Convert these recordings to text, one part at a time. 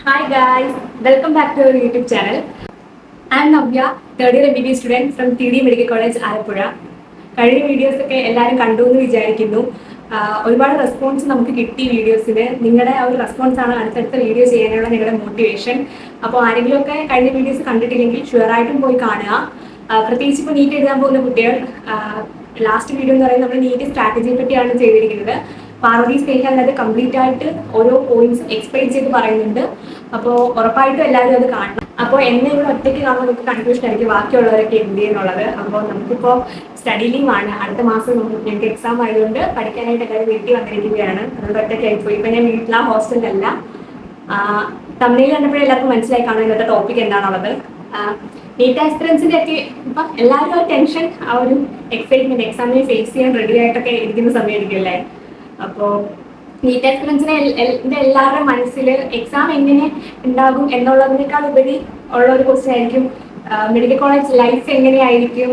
Hi guys, welcome back to our YouTube channel. I am Navya, third year MBBS student from TD Medical College, Alappuzha. കഴിഞ്ഞ videos ഒക്കെ എല്ലാവരും കണ്ടു എന്ന് വിചാരിക്കുന്നു. ഒരുപാട് റെസ്പോൺസ് നമുക്ക് കിട്ടി വീഡിയോസിന്. നിങ്ങളുടെ ആ ഒരു റെസ്പോൺസ് ആണ് അടുത്തടുത്ത വീഡിയോ ചെയ്യാനുള്ള നിങ്ങളുടെ മോട്ടിവേഷൻ. അപ്പോൾ ആരെങ്കിലുമൊക്കെ കഴിഞ്ഞ വീഡിയോസ് കണ്ടിട്ടില്ലെങ്കിൽ ഷുവറായിട്ടും പോയി കാണുക. പ്രത്യേകിച്ച് ഇപ്പോൾ നീറ്റ് എഴുതാൻ പോകുന്ന കുട്ടികൾ, ലാസ്റ്റ് വീഡിയോ എന്ന് പറയുന്നത് നമ്മൾ നീറ്റ് സ്ട്രാറ്റജിയെ പറ്റിയാണ് ചെയ്തിരിക്കുന്നത്. പാർവതി സ്നേഹ അതിനകത്ത് കംപ്ലീറ്റ് ആയിട്ട് ഓരോ പോയിന്റ്സും എക്സ്പ്ലെയിൻ ചെയ്ത് പറയുന്നുണ്ട്. അപ്പോൾ ഉറപ്പായിട്ടും എല്ലാവരും അത് കാണണം. അപ്പോൾ എന്നെ ഇവിടെ ഒറ്റയ്ക്ക് കാണുമ്പോൾ നമുക്ക് കൺഫ്യൂഷൻ ആയിരിക്കും ബാക്കിയുള്ളവരൊക്കെ എന്ത് ചെയ്യുന്നുള്ളത്. അപ്പോൾ നമുക്കിപ്പോൾ സ്റ്റഡി ലീവ് ആണ്. അടുത്ത മാസം ഞങ്ങൾക്ക് എക്സാം ആയതുകൊണ്ട് പഠിക്കാനായിട്ട് എല്ലാവരും വീട്ടിൽ വന്നിരിക്കുകയാണ്. അതുകൊണ്ട് ഒറ്റയ്ക്കായിപ്പോയി. ഇപ്പം ഞാൻ വീട്ടിലാ ഹോസ്റ്റലിലല്ല. തമിഴിൽ കണ്ടപ്പോഴേ എല്ലാവർക്കും മനസ്സിലായി കാണും ഇന്നത്തെ ടോപ്പിക് എന്താണുള്ളത്. നീറ്റ് ആസ്പിറൻസിന്റെ ഒക്കെ ഇപ്പം എല്ലാവരും ഒരു ടെൻഷൻ, ആ ഒരു എക്സൈറ്റ്മെന്റ്, എക്സാമിനെ ഫേസ് ചെയ്യാൻ റെഡി ആയിട്ടൊക്കെ ഇരിക്കുന്ന സമയമായിരിക്കും അല്ലേ. അപ്പോൾ നീറ്റ് ആസ്പിറൻസിനെ എല്ലാവരുടെയും മനസ്സിൽ എക്സാം എങ്ങനെ ഉണ്ടാകും എന്നുള്ളതിനേക്കാൾ ഉപരി ഉള്ള ഒരു ക്വസ്റ്റ്യൻ ആയിരിക്കും മെഡിക്കൽ കോളേജ് ലൈഫ് എങ്ങനെയായിരിക്കും,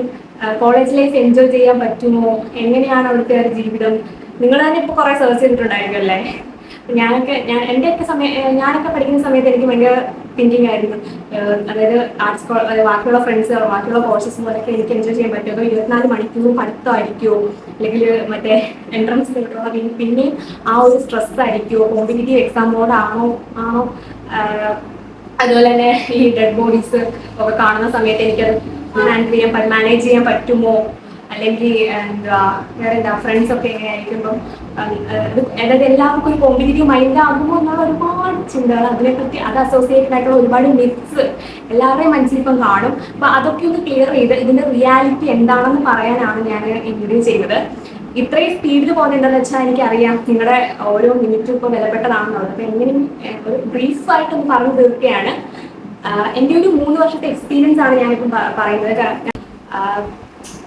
കോളേജ് ലൈഫ് എൻജോയ് ചെയ്യാൻ പറ്റുമോ, എങ്ങനെയാണ് അവിടുത്തെ ഒരു ജീവിതം. നിങ്ങൾ തന്നെ ഇപ്പോൾ കുറേ സെർച്ച് ചെയ്തിട്ടുണ്ടായിരിക്കും അല്ലേ. ഞാനൊക്കെ പഠിക്കുന്ന സമയത്ത് എനിക്ക് ഭയങ്കര തിങ്കിങ് ആയിരുന്നു. അതായത് ആർട്സ്, ബാക്കിയുള്ള ഫ്രണ്ട്സ്, ബാക്കിയുള്ള കോഴ്സസ് പോലെയൊക്കെ എനിക്ക് എൻജോയ് ചെയ്യാൻ പറ്റുമോ, 24 മണിക്കൂർ പഠിത്തമായിരിക്കുമോ, അല്ലെങ്കിൽ മറ്റേ എൻട്രൻസ് കിട്ടുള്ള പിന്നെയും ആ ഒരു സ്ട്രെസ് ആയിരിക്കുമോ, കോമ്പറ്റേറ്റീവ് എക്സാം മോഡാണോ ആണോ. അതുപോലെ തന്നെ ഈ ഡെഡ് ബോഡീസ് ഒക്കെ കാണുന്ന സമയത്ത് എനിക്കത് മാനേജ് ചെയ്യാൻ പറ്റുമോ, അല്ലെങ്കിൽ വേറെ ഫ്രണ്ട്സ് ഒക്കെ എങ്ങനെയായിരിക്കുമ്പം അതായത് എല്ലാവർക്കും ഒരു കോമ്പറ്റേറ്റീവ് മൈൻഡ് ആകുമോ എന്നുള്ള ഒരുപാട് ചിന്തകൾ, അതിനെപ്പറ്റി അത് അസോസിയേറ്റഡ് ആയിട്ടുള്ള ഒരുപാട് മിത്സ് എല്ലാവരുടെയും മനസ്സിലിപ്പം കാണും. അപ്പം അതൊക്കെ ഒന്ന് ക്ലിയർ ചെയ്ത് ഇതിന്റെ റിയാലിറ്റി എന്താണെന്ന് പറയാനാണ് ഞാൻ ഈ വീഡിയോ ചെയ്യുന്നത്. ഇത്രയും സ്പീഡിൽ പോകുന്നത് എന്താണെന്ന് വെച്ചാൽ എനിക്കറിയാം നിങ്ങളുടെ ഓരോ മിനിറ്റും ഇപ്പോൾ വിലപ്പെട്ടതാണെന്നുള്ളത്. അപ്പം എങ്ങനെയും ഒരു ബ്രീഫായിട്ടൊന്ന് പറഞ്ഞു തീർക്കുകയാണ്. എൻ്റെ ഒരു 3 വർഷത്തെ എക്സ്പീരിയൻസ് ആണ് ഞാനിപ്പം പറയുന്നത്.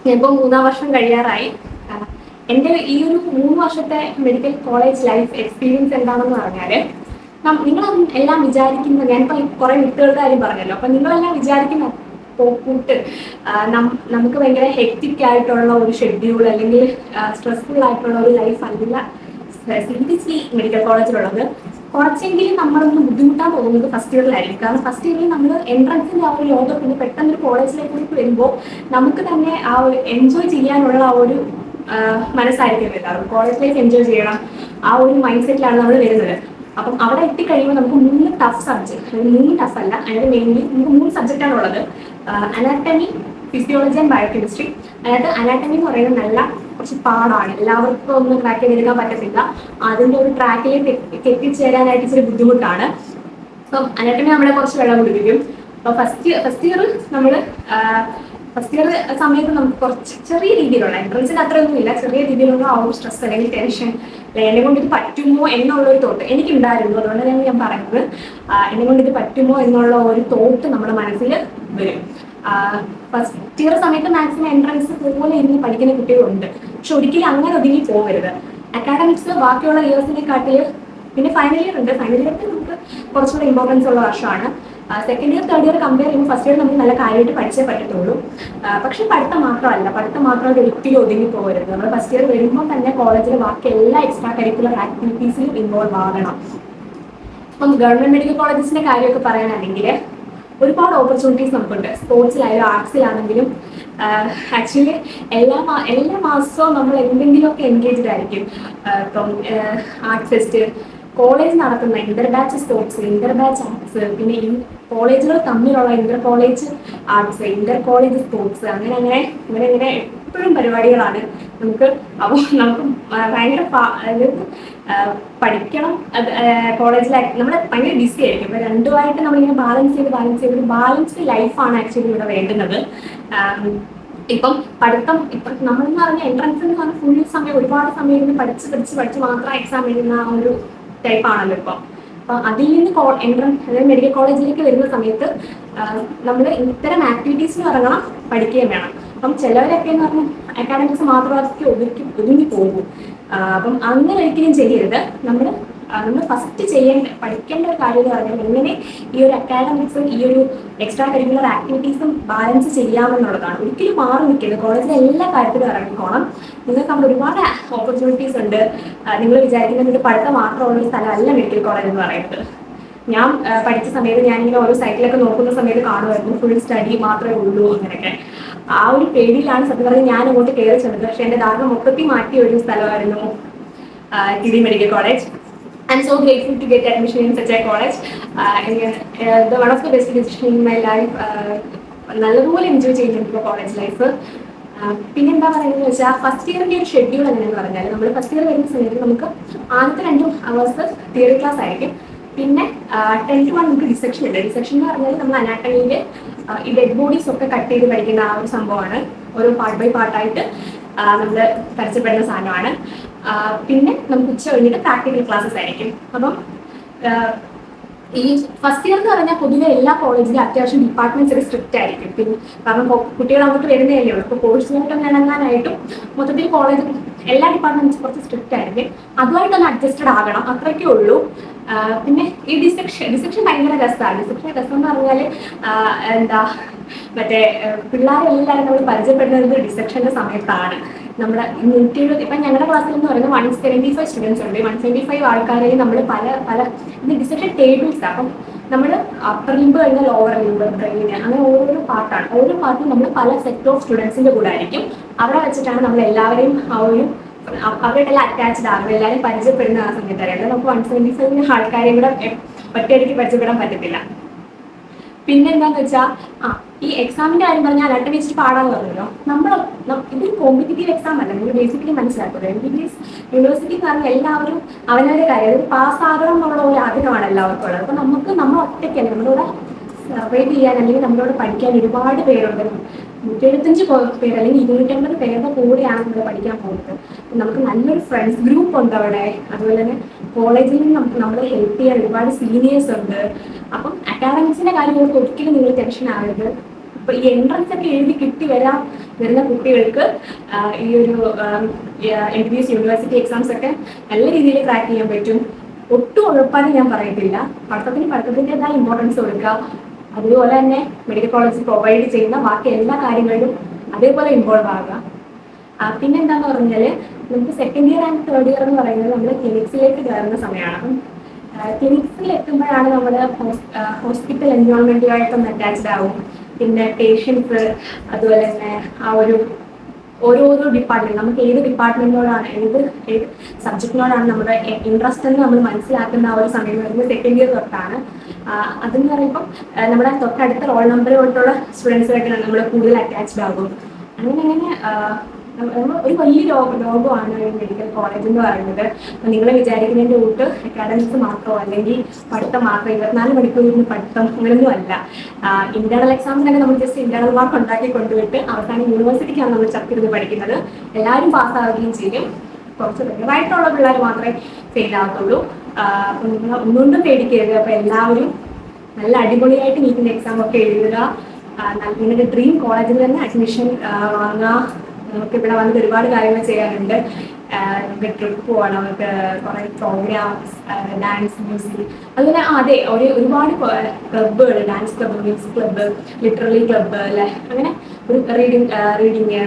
ഞാനിപ്പോൾ 3-ാം വർഷം കഴിയാറായി. എൻ്റെ ഈ ഒരു 3 വർഷത്തെ മെഡിക്കൽ കോളേജ് ലൈഫ് എക്സ്പീരിയൻസ് എന്താണെന്ന് പറഞ്ഞാൽ, നിങ്ങൾ എല്ലാം വിചാരിക്കുന്നത്, ഞാനിപ്പോൾ കുറേ മിത്തുകളുടെ കാര്യം പറഞ്ഞല്ലോ, അപ്പം നിങ്ങളെല്ലാം വിചാരിക്കുന്ന കൂട്ട് നമുക്ക് ഭയങ്കര ഹെക്റ്റിക് ആയിട്ടുള്ള ഒരു ഷെഡ്യൂൾ അല്ലെങ്കിൽ സ്ട്രെസ്ഫുൾ ആയിട്ടുള്ള ഒരു ലൈഫ് അല്ല സീരിയസ്ലി മെഡിക്കൽ കോളേജിലുള്ളത്. കുറച്ചെങ്കിലും നമ്മളൊന്ന് ബുദ്ധിമുട്ടാൻ തോന്നുന്നത് ഫസ്റ്റ് ഇയറിലായിരിക്കും. കാരണം ഫസ്റ്റ് ഇയറിൽ നമ്മൾ എൻട്രൻസിൻ്റെ ആ ഒരു ലോകം, പിന്നെ പെട്ടെന്ന് ഒരു കോളേജിലേക്ക് വരുമ്പോൾ നമുക്ക് തന്നെ ആ ഒരു എൻജോയ് ചെയ്യാനുള്ള ആ ഒരു മനസ്സായിരിക്കും എല്ലാവരും. കോളേജ് ലൈഫ് എൻജോയ് ചെയ്യണം, ആ ഒരു മൈൻഡ് സെറ്റിലാണ് നമ്മൾ വരുന്നത്. അപ്പം അവിടെ എത്തിക്കഴിയുമ്പോൾ നമുക്ക് 3 ടഫ് സബ്ജക്ട്, 3 ടഫ് അല്ല, അതിന് മെയിൻലി നമുക്ക് 3 സബ്ജക്റ്റാണ് ഉള്ളത്. Anatomy, physiology and biochemistry. അതായത് അനാറ്റമി എന്ന് പറയുന്നത് നല്ല കുറച്ച് പാടാണ്, എല്ലാവർക്കും ഒന്നും ട്രാക്ക് ചെയ്തെടുക്കാൻ പറ്റത്തില്ല. അതിൻ്റെ ഒരു ട്രാക്കിലേക്ക് എത്തിച്ചേരാനായിട്ട് ഇച്ചിരി ബുദ്ധിമുട്ടാണ്. അപ്പം അനാറ്റമി നമ്മളെ കുറച്ച് വെള്ളം കുടിപ്പിക്കും. അപ്പോൾ ഫസ്റ്റ് ഇയർ നമ്മൾ ഫസ്റ്റ് ഇയർ സമയത്ത് നമുക്ക് കുറച്ച് ചെറിയ രീതിയിലുള്ള, എൻട്രൻസിന് അത്രയൊന്നും ഇല്ല, ചെറിയ രീതിയിലുള്ള ആ ഒരു സ്ട്രെസ് അല്ലെങ്കിൽ ടെൻഷൻ, എന്നെ കൊണ്ട് ഇത് പറ്റുമോ എന്നുള്ളൊരു തോട്ട് എനിക്കുണ്ടായിരുന്നു. അതുകൊണ്ടാണ് ഞാൻ പറയുന്നത്, എന്നെ കൊണ്ട് ഇത് പറ്റുമോ എന്നുള്ള ഒരു തോട്ട് നമ്മുടെ മനസ്സിൽ വരും. ഫസ്റ്റ് ഇയർ സമയത്ത് മാക്സിമം എൻട്രൻസ് പോലെ ഇരുന്ന് പഠിക്കുന്ന കുട്ടികളുണ്ട്. പക്ഷെ ഒരിക്കലും അങ്ങനെ ഒതുങ്ങി പോകരുത്. അക്കാഡമിക്സ് ബാക്കിയുള്ള ഇയേഴ്സിനെക്കാട്ടിൽ, പിന്നെ ഫൈനൽ ഇയർ ഉണ്ട്, ഫൈനൽ ഇയർക്ക് നമുക്ക് കുറച്ചുകൂടെ ഇമ്പോർട്ടൻസ് ഉള്ള വർഷമാണ്. Second year third year compare ചെയ്യുമ്പോൾ ഫസ്റ്റ് ഇയർ നമുക്ക് നല്ല കാര്യമായിട്ട് പഠിച്ചേ പറ്റത്തുള്ളൂ. പക്ഷെ പഠിത്തം മാത്രമായിട്ട് ഒരിക്കലും ഒതുങ്ങി പോകരുത്. നമ്മൾ ഫസ്റ്റ് ഇയർ വരുമ്പോൾ തന്നെ കോളേജിൽ ബാക്കി എല്ലാ എക്സ്ട്രാ കരിക്കുലർ ആക്ടിവിറ്റീസിലും ഇൻവോൾവ് ആകണം. ഇപ്പം ഗവൺമെന്റ് മെഡിക്കൽ കോളേജസിന്റെ കാര്യമൊക്കെ പറയാനാണെങ്കിൽ ഒരുപാട് ഓപ്പർച്യൂണിറ്റീസ് നമുക്കുണ്ട്. സ്പോർട്സിലായാലും ആർട്സിലാണെങ്കിലും. ആക്ച്വലി എല്ലാ മാസവും നമ്മൾ എന്തെങ്കിലുമൊക്കെ എൻഗേജ്ഡ് ആയിരിക്കും. ഇപ്പം ആർട്ട് ഫെസ്റ്റ്, കോളേജ് നടത്തുന്ന Inter batch sports, Inter batch arts, പിന്നെ ഈ കോളേജുകൾ തമ്മിലുള്ള Inter college arts, Inter college sports, അങ്ങനെ എപ്പോഴും പരിപാടികളാണ് നമുക്ക്. അപ്പോൾ നമുക്ക് ഭയങ്കര പഠിക്കണം, കോളേജിലായി നമ്മൾ ഭയങ്കര ബിസി ആയിരിക്കും. അപ്പോൾ രണ്ടുമായിട്ട് നമ്മളിങ്ങനെ ബാലൻസ് ചെയ്ത് ബാലൻസ്ഡ് ലൈഫാണ് ആക്ച്വലി ഇവിടെ വേണ്ടുന്നത്. ഇപ്പം പഠിത്തം, ഇപ്പം നമ്മളെന്ന് പറഞ്ഞാൽ എൻട്രൻസ് എന്ന് പറഞ്ഞാൽ ഫുൾ സമയം, ഒരുപാട് സമയം ഇരുന്ന് പഠിച്ച് മാത്രം എക്സാം എഴുതുന്ന ആ ഒരു ടൈപ്പാണല്ലോ ഇപ്പം. അപ്പം അതിൽ നിന്ന് എൻട്രൻസ്, അതായത് മെഡിക്കൽ കോളേജിലേക്ക് വരുന്ന സമയത്ത് നമ്മൾ ഇത്തരം ആക്ടിവിറ്റീസിന് ഇറങ്ങണം, പഠിക്കുകയും വേണം. അപ്പം ചിലവരൊക്കെ എന്ന് പറഞ്ഞാൽ അക്കാഡമിക്സ് മാത്രമാക്കി ഒതുങ്ങി പോകും. അപ്പം അങ്ങനെ ഒരിക്കലും ചെയ്യരുത്. നമ്മൾ ഫസ്റ്റ് പഠിക്കേണ്ട ഒരു കാര്യം എന്ന് പറഞ്ഞാൽ എങ്ങനെ ഈ ഒരു അക്കാഡമിക്സും ഈ ഒരു എക്സ്ട്രാ കരിക്കുലർ ആക്ടിവിറ്റീസും ബാലൻസ് ചെയ്യാമെന്നുള്ളതാണ്. ഒരിക്കലും മാറി നിൽക്കരുത്. കോളേജിലെ എല്ലാ കാര്യത്തിലും ഇറങ്ങിക്കോണം. നിങ്ങൾക്ക് അവിടെ ഒരുപാട് ഓപ്പർച്യൂണിറ്റീസ് ഉണ്ട്. നിങ്ങൾ വിചാരിക്കുന്നത് പഠിത്തം മാത്രമുള്ള സ്ഥലമല്ല മെഡിക്കൽ കോളേജ് എന്ന് പറയുന്നത്. ഞാൻ പഠിച്ച സമയത്ത് ഞാനിങ്ങനെ ഓരോ സൈറ്റിലൊക്കെ നോക്കുന്ന സമയത്ത് കാണുമായിരുന്നു ഫുൾ സ്റ്റഡി മാത്രമേ ഉള്ളൂ അങ്ങനെയൊക്കെ. ആ ഒരു പേടിയിലാണ് സത്യം പറഞ്ഞാൽ ഞാൻ അങ്ങോട്ട് കയറി ചെന്നത്. പക്ഷെ എൻ്റെ ധാരണ മൊത്തത്തിൽ മാറ്റിയ ഒരു സ്ഥലമായിരുന്നു TD medical college. I'm so grateful to get admission in such a college. One of the best decision in my life. നല്ലതുപോലെ എൻജോയ് ചെയ്യുന്നുണ്ട് ഇപ്പോൾ കോളേജ് ലൈഫ്. പിന്നെ എന്താ പറയുന്നത് വെച്ചാൽ ഫസ്റ്റ് ഇയറിൻ്റെ ഒരു ഷെഡ്യൂൾ എങ്ങനെയെന്ന് പറഞ്ഞാൽ നമ്മൾ ഫസ്റ്റ് ഇയർ വരുന്ന സമയത്ത് നമുക്ക് ആദ്യത്തെ 2 hours തിയറി ക്ലാസ് ആയിരിക്കും. പിന്നെ 10 to 1 നമുക്ക് ഡിസെക്ഷൻ ഉണ്ട്. ഡിസെക്ഷൻ എന്ന് പറഞ്ഞാൽ നമ്മൾ അനാട്ടമിയിൽ ഈ ഡെഡ് ബോഡീസ് ഒക്കെ കട്ട് ചെയ്ത് പഠിക്കുന്ന ആ ഒരു സംഭവമാണ്. ഓരോ പാർട്ട് ബൈ പാർട്ടായിട്ട് നമ്മൾ പരിചയപ്പെടുന്ന സാധനമാണ്. പിന്നെ നമുക്ക് ഉച്ച കഴിഞ്ഞിട്ട് പ്രാക്ടിക്കൽ ക്ലാസ്സസ് ആയിരിക്കും. അപ്പം ഈ ഫസ്റ്റ് ഇയർ എന്ന് പറഞ്ഞാൽ പൊതുവെ എല്ലാ കോളേജിലും അത്യാവശ്യം ഡിപ്പാർട്ട്മെന്റ്സ് ഒക്കെ സ്ട്രിക്റ്റ് ആയിരിക്കും. പിന്നെ കാരണം കുട്ടികൾ അങ്ങോട്ട് വരുന്നതല്ലേ ഉള്ളൂ. ഇപ്പോൾ കോഴ്സിനായിട്ടും ഇണങ്ങാനായിട്ടും മൊത്തത്തിൽ കോളേജ് എല്ലാ ഡിപ്പാർട്ട്മെന്റ്സും കുറച്ച് സ്ട്രിക്റ്റ് ആയിരിക്കും. അതുമായിട്ടൊന്ന് അഡ്ജസ്റ്റഡ് ആകണം, അത്രയ്ക്കേ ഉള്ളൂ. പിന്നെ ഈ ഡിസെക്ഷൻ ഭയങ്കര രസമാണ്. ഡിസെക്ഷൻ രസം എന്ന് പറഞ്ഞാൽ എന്താ മറ്റേ പിള്ളേരെല്ലാവരും നമ്മൾ പരിചയപ്പെടുന്നത് ഡിസെക്ഷൻ്റെ സമയത്താണ്. നമ്മുടെ 170 ഇപ്പം ഞങ്ങളുടെ ക്ലാസ്സിൽ എന്ന് പറയുന്നത് 175 സ്റ്റുഡൻസ് ഉണ്ട്. 175 ആൾക്കാരെയും നമ്മൾ പല പല ഇത് ഡിസെക്ഷൻ ടേബിൾസ്. അപ്പം നമ്മൾ അപ്പർ ലിംബ് കഴിഞ്ഞാൽ ലോവർ ലിംബ്, ബ്രെയിന്, അങ്ങനെ ഓരോരോ പാർട്ടാണ്. ഓരോ പാർട്ടും നമ്മൾ പല സെറ്റ് ഓഫ് സ്റ്റുഡൻസിൻ്റെ കൂടെ ആയിരിക്കും. അവിടെ വെച്ചിട്ടാണ് നമ്മൾ എല്ലാവരെയും ആ ഒരു അവരുടെല്ലാം അറ്റാച്ച്ഡ് ആകും. എല്ലാവരും പരിചയപ്പെടുന്ന ആ സമയത്ത് അറിയാം. നമുക്ക് 175 ആൾക്കാരെയും കൂടെ ഒറ്റയടിക്ക് പരിചയപ്പെടാൻ പറ്റത്തില്ല. പിന്നെന്താന്ന് വെച്ചാൽ ഈ എക്സാമിന്റെ കാര്യം പറഞ്ഞാൽ അനാട്ടമി വെച്ചിട്ട് പാടാന്ന് പറഞ്ഞല്ലോ. ഇതൊരു കോമ്പറ്റീറ്റീവ് എക്സാം അല്ല. നിങ്ങൾ ബേസിക്കലി മനസ്സിലാക്കുന്നത് MBBS യൂണിവേഴ്സിറ്റി എന്ന് പറഞ്ഞാൽ എല്ലാവരും അവനവരുടെ കാര്യം അതായത് പാസ്സാകണം എന്നുള്ള ഒരു ആഗ്രഹമാണ് എല്ലാവർക്കും ഉള്ളത്. അപ്പോൾ നമ്മൾ ഒറ്റയ്ക്കല്ല, നമ്മളോട് സർവൈവ് ചെയ്യാൻ അല്ലെങ്കിൽ നമ്മളോട് പഠിക്കാൻ ഒരുപാട് പേരുണ്ട്. 175 പേര് അല്ലെങ്കിൽ 250 പേരുടെ കൂടെയാണ് നമ്മൾ പഠിക്കാൻ പോകുന്നത്. നമുക്ക് നല്ലൊരു ഫ്രണ്ട്സ് ഗ്രൂപ്പ് ഉണ്ട് അവിടെ. അതുപോലെ തന്നെ കോളേജിൽ നിന്ന് നമ്മളെ ഹെൽപ്പ് ചെയ്യാൻ ഒരുപാട് സീനിയേഴ്സ് ഉണ്ട്. അപ്പം അക്കാഡമിക്സിന്റെ കാര്യം ഓർക്ക് ഒരിക്കലും നിങ്ങൾ ടെൻഷൻ ആവരുത്. ഇപ്പൊ ഈ എൻട്രൻസ് ഒക്കെ എഴുതി വരുന്ന കുട്ടികൾക്ക് ഈ ഒരു MBBS യൂണിവേഴ്സിറ്റി എക്സാംസ് ഒക്കെ നല്ല രീതിയിൽ ക്രാക്ക് ചെയ്യാൻ പറ്റും. ഒട്ടും ഉഴപ്പാനും ഞാൻ പറയത്തില്ല. പഠിത്തത്തിൻ്റെതായ ഇമ്പോർട്ടൻസ് കൊടുക്കുക. അതുപോലെ തന്നെ മെഡിക്കൽ കോളേജ് പ്രൊവൈഡ് ചെയ്യുന്ന ബാക്കി എല്ലാ കാര്യങ്ങളിലും അതേപോലെ ഇൻവോൾവ് ആകുക. പിന്നെന്താന്ന് പറഞ്ഞാൽ നമുക്ക് second year and third year എന്ന് പറയുന്നത് നമ്മൾ ക്ലിനിക്സിലേക്ക് കയറുന്ന സമയമാണ്. അപ്പം ക്ലിനിക്സിൽ എത്തുമ്പോഴാണ് നമ്മൾ ഹോസ്പിറ്റൽ എൻവയോൺമെൻറ്റുമായിട്ടൊന്ന് അറ്റാച്ച്ഡ് ആവും. പിന്നെ പേഷ്യൻസ്, അതുപോലെ തന്നെ ആ ഒരു ഓരോരോ ഡിപ്പാർട്ട്മെന്റ് നമുക്ക് ഏത് ഡിപ്പാർട്ട്മെന്റിനോടാണ് ഏത് സബ്ജക്റ്റിനോടാണ് നമ്മുടെ ഇൻട്രസ്റ്റ് എന്ന് നമ്മൾ മനസ്സിലാക്കുന്ന ആ ഒരു സമയം വരുന്നത് സെക്കൻഡ് ഇയർ തൊട്ടാണ്. അതെന്ന് പറയുമ്പോൾ നമ്മുടെ തൊട്ടടുത്ത റോൾ നമ്പറുമായിട്ടുള്ള സ്റ്റുഡൻസുമായിട്ടാണ് നമ്മൾ കൂടുതൽ അറ്റാച്ച്ഡ് ആകും. അങ്ങനെ ഒരു വലിയ ലോകമാണ് മെഡിക്കൽ കോളേജ് എന്ന് പറയുന്നത്. നിങ്ങൾ വിചാരിക്കുന്നതിൻ്റെ കൂട്ട് അക്കാഡമിക്സ് മാത്രമോ അല്ലെങ്കിൽ പഠിത്തം മാത്രം 24 മണിക്കൂറിന് പഠിത്തം അങ്ങനെയൊന്നും അല്ല. ഇന്റേണൽ എക്സാമിനൊക്കെ നമ്മൾ ജസ്റ്റ് ഇന്റേണൽ മാർക്ക് ഉണ്ടാക്കി കൊണ്ടുപോയിട്ട് അവസാനം യൂണിവേഴ്സിറ്റിക്കാണ് നമ്മൾ ചത്തിരുന്ന് പഠിക്കുന്നത്. എല്ലാവരും പാസ്സാവുകയും ചെയ്യും. കുറച്ച് റെയറായിട്ടുള്ള പിള്ളേർ മാത്രമേ ഫെയിൽ ആകത്തുള്ളൂ. അപ്പം നിങ്ങൾ ഒന്നുകൊണ്ടും പേടിക്കരുത്. അപ്പം എല്ലാവരും നല്ല അടിപൊളിയായിട്ട് നീറ്റിൻ്റെ എക്സാം ഒക്കെ എഴുതുക. നിങ്ങളുടെ ഡ്രീം കോളേജിൽ തന്നെ അഡ്മിഷൻ വാങ്ങുക. നമുക്ക് ഇവിടെ വന്നിട്ട് ഒരുപാട് കാര്യങ്ങൾ ചെയ്യാനുണ്ട്. നമുക്ക് ട്രിപ്പ് പോകണം, നമുക്ക് കുറേ പ്രോഗ്രാംസ്, ഡാൻസ്, മ്യൂസിക്, അതുപോലെ അതെ ഒരുപാട് ക്ലബ്ബുകൾ, dance club, music club, literary club അല്ലേ, അങ്ങനെ ഒരു റീഡിങ്,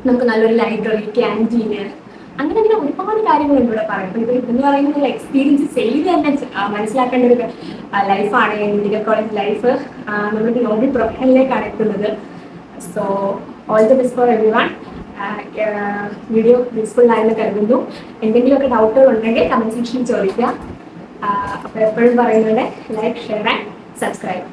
നമുക്ക് നല്ലൊരു ലൈബ്രറി, ക്യാൻറ്റീന്, അങ്ങനെ ഒരുപാട് കാര്യങ്ങളുണ്ട് ഇവിടെ പറയാം. അപ്പോൾ ഇതെന്ന് പറയുന്നത് എക്സ്പീരിയൻസ് ചെയ്ത് തന്നെ മനസ്സിലാക്കേണ്ട ഒരു ലൈഫാണ് മെഡിക്കൽ കോളേജ് ലൈഫ്. നമ്മളൊരു നോബിൾ പ്രൊഫഷനിലേക്കാണ് എത്തുന്നത്. So all the best for every one. Video useful ആയെന്ന് കരുതുന്നു. എന്തെങ്കിലുമൊക്കെ ഡൗട്ടുകൾ ഉണ്ടെങ്കിൽ കമൻറ്റ് സെക്ഷനിൽ ചോദിക്കുക. അപ്പോൾ എപ്പോഴും പറയുന്നത് ലൈക്ക്, ഷെയർ ആൻഡ് സബ്സ്ക്രൈബ്.